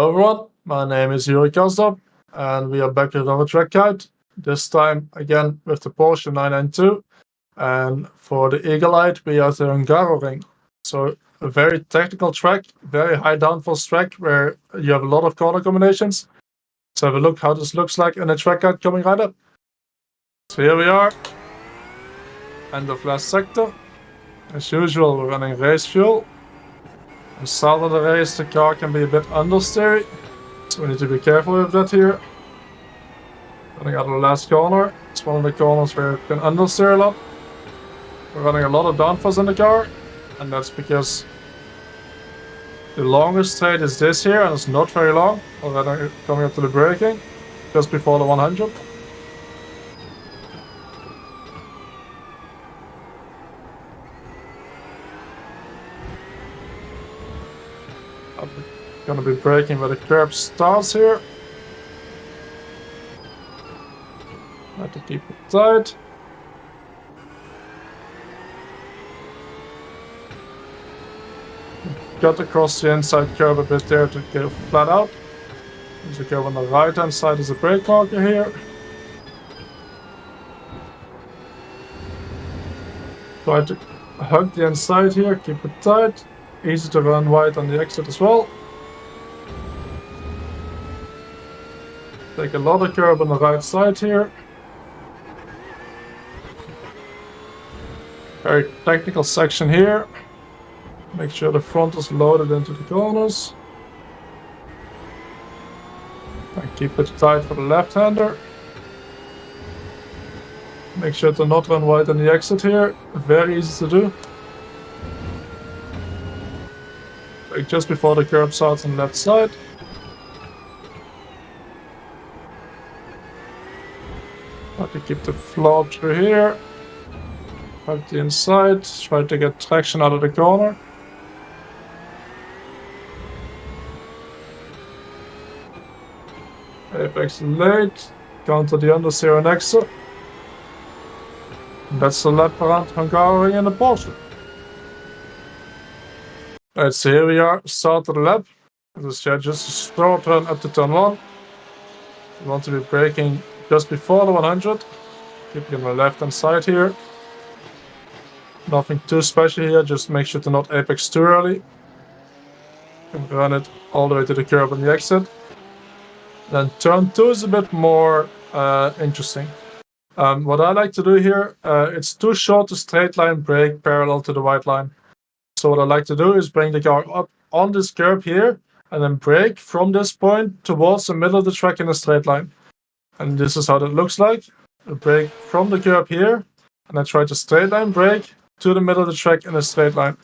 Hello everyone, my name is Yuri Kasdorp, and we are back with our track guide. This time again with the Porsche 992, and for the Eagle Eye we are the Hungaroring. So a very technical track, very high downforce track where you have a lot of corner combinations. Let's have a look how this looks like in the track guide coming right up. So here we are, end of last sector. As usual, we're running race fuel. At the start of the race, the car can be a bit understeery, so we need to be careful with that here. Running out of the last corner. It's one of the corners where it can understeer a lot. We're running a lot of downforce in the car, and that's because the longest straight is this here, and it's not very long. Already coming up to the braking, just before the 100. I'm gonna be braking where the curb starts here. Have to keep it tight. Cut across the inside curb a bit there to get it flat out. There's a curb on the right hand side is a brake marker here. Try to hug the inside here, keep it tight. Easy to run wide on the exit as well. Take a lot of curb on the right side here. Very technical section here. Make sure the front is loaded into the corners. And keep it tight for the left-hander. Make sure to not run wide on the exit here. Very easy to do. Like just before the curb starts on the left side. Try to keep the flow through here. Hug the inside. Try to get traction out of the corner. Apex late. Counter the understeer and exit. And that's the lap around Hungaroring in the Porsche. Right, so here we are, start of the lap. This is just a short run up to turn 1. You want to be braking just before the 100. Keep it on the left hand side here. Nothing too special here, just make sure to not apex too early. And run it all the way to the curb on the exit. Then turn 2 is a bit more interesting. What I like to do here, it's too short to straight line brake parallel to the white line. So what I like to do is bring the car up on this curb here and then brake from this point towards the middle of the track in a straight line. And this is how that looks like. I brake from the curb here and I try to straight line brake to the middle of the track in a straight line.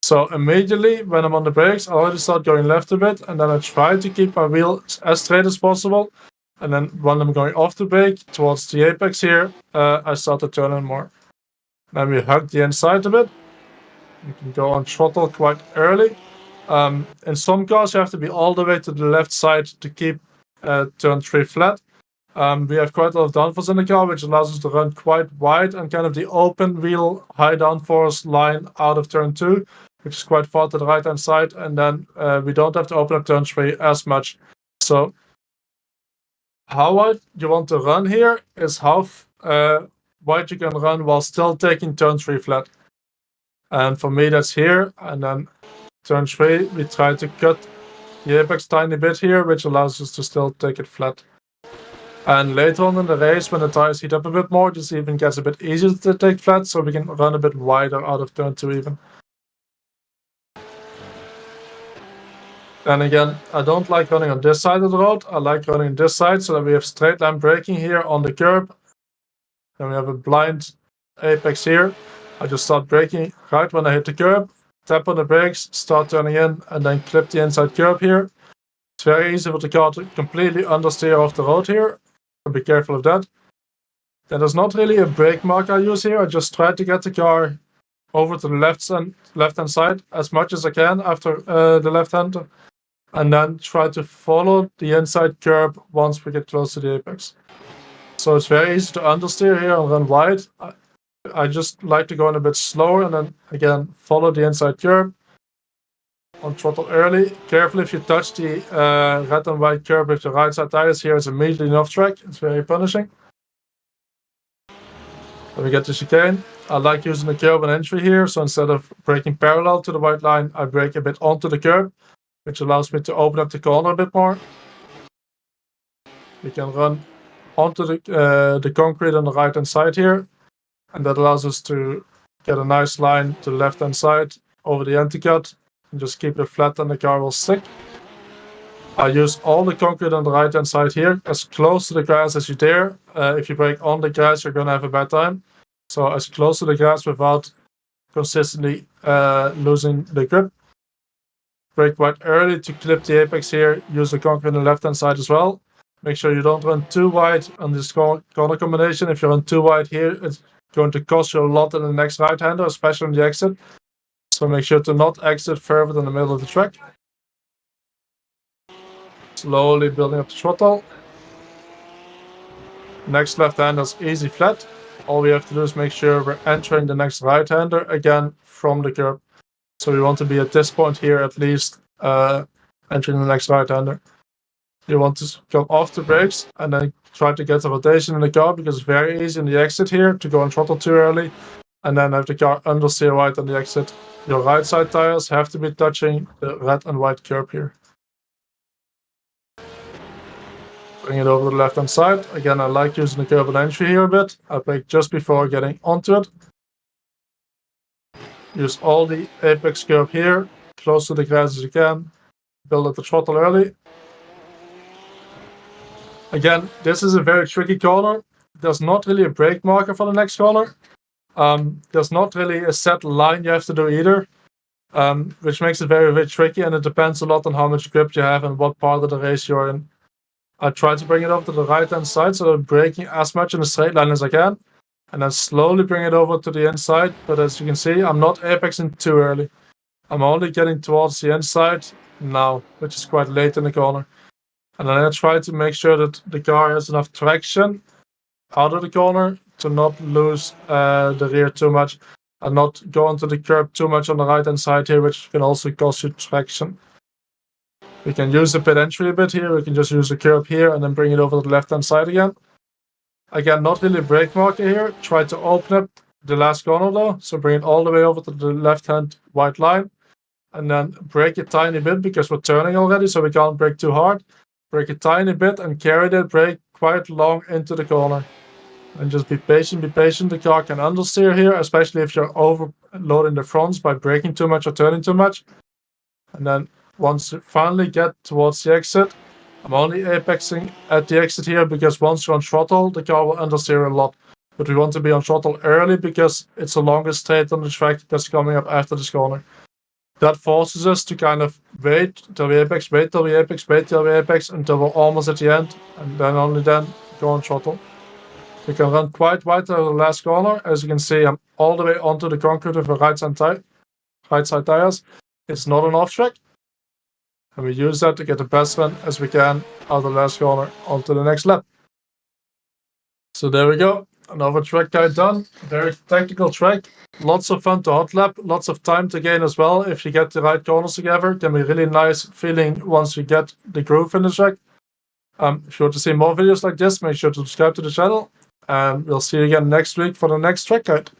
So immediately when I'm on the brakes, I already start going left a bit and then I try to keep my wheel as straight as possible. And then when I'm going off the brake towards the apex here, I start to turn in more. Then we hug the inside a bit. You can go on throttle quite early. In some cars you have to be all the way to the left side to keep turn 3 flat. We have quite a lot of downforce in the car, which allows us to run quite wide and kind of the open wheel high downforce line out of turn 2, which is quite far to the right hand side, and then we don't have to open up turn 3 as much. So how wide you want to run here is how wide you can run while still taking turn 3 flat. And for me that's here, and then turn 3 we try to cut the apex tiny bit here, which allows us to still take it flat. And later on in the race, when the tires heat up a bit more, this even gets a bit easier to take flat, so we can run a bit wider out of turn 2 even. And again, I don't like running on this side of the road. I like running on this side so that we have straight line braking here on the curb. Then we have a blind apex here. I just start braking right when I hit the curb, tap on the brakes, start turning in, and then clip the inside curb here. It's very easy for the car to completely understeer off the road here. So be careful of that. Then there's not really a brake mark I use here. I just try to get the car over to the left hand side as much as I can after the left hand. And then try to follow the inside curb once we get close to the apex. So it's very easy to understeer here and run wide. I just like to go in a bit slower and then again follow the inside curb. on throttle early. Careful if you touch the red and white curb with the right side tires here, it's immediately off track. It's very punishing. Then we get the chicane. I like using the curb and entry here, so instead of braking parallel to the white line, I brake a bit onto the curb, which allows me to open up the corner a bit more. We can run onto the concrete on the right hand side here, and that allows us to get a nice line to the left hand side over the anti-cut and just keep it flat and the car will stick. I use all the concrete on the right hand side here as close to the grass as you dare. If you brake on the grass, you're gonna have a bad time. So as close to the grass without consistently losing the grip. Brake quite early to clip the apex here. Use the concrete on the left hand side as well. Make sure you don't run too wide on this corner combination. If you run too wide here, it's going to cost you a lot in the next right-hander, especially on the exit. So make sure to not exit further than the middle of the track. Slowly building up the throttle. Next left-hander is easy flat. All we have to do is make sure we're entering the next right-hander again from the curb. So we want to be at this point here at least entering the next right-hander. You want to come off the brakes and then try to get the rotation in the car, because it's very easy in the exit here to go on throttle too early and then have the car understeer right on the exit. Your right side tires have to be touching the red and white curb here. Bring it over to the left hand side. Again, I like using the curb and entry here a bit. I brake just before getting onto it. Use all the apex curb here, close to the grass as you can. Build up the throttle early. Again, this is a very tricky corner. There's not really a brake marker for the next corner. There's not really a set line you have to do either, which makes it very, very tricky, and it depends a lot on how much grip you have and what part of the race you're in. I try to bring it over to the right-hand side, so I'm braking as much in a straight line as I can, and then slowly bring it over to the inside. But as you can see, I'm not apexing too early. I'm only getting towards the inside now, which is quite late in the corner. And then I try to make sure that the car has enough traction out of the corner to not lose the rear too much and not go onto the curb too much on the right hand side here, which can also cost you traction. We can use the pit entry a bit here. We can just use the curb here and then bring it over to the left hand side again. Again, not really a brake marker here. Try to open up the last corner though. So bring it all the way over to the left hand white line and then brake a tiny bit because we're turning already, so we can't brake too hard. Brake a tiny bit and carry that brake quite long into the corner. And just be patient, be patient. The car can understeer here, especially if you're overloading the fronts by braking too much or turning too much. And then once you finally get towards the exit, I'm only apexing at the exit here because once you're on throttle, the car will understeer a lot. But we want to be on throttle early because it's the longest straight on the track that's coming up after this corner. That forces us to kind of wait till we apex, wait till we apex, wait till we apex until we're almost at the end, and then only then go on throttle. We can run quite wide to the last corner. As you can see, I'm all the way onto the concrete with the right side tires. It's not an off track. And we use that to get the best run as we can out of the last corner onto the next lap. So there we go. Another track guide done. Very technical track. Lots of fun to hot lap. Lots of time to gain as well. If you get the right corners together, it can be really nice feeling once you get the groove in the track. If you want to see more videos like this, make sure to subscribe to the channel. And we'll see you again next week for the next track guide.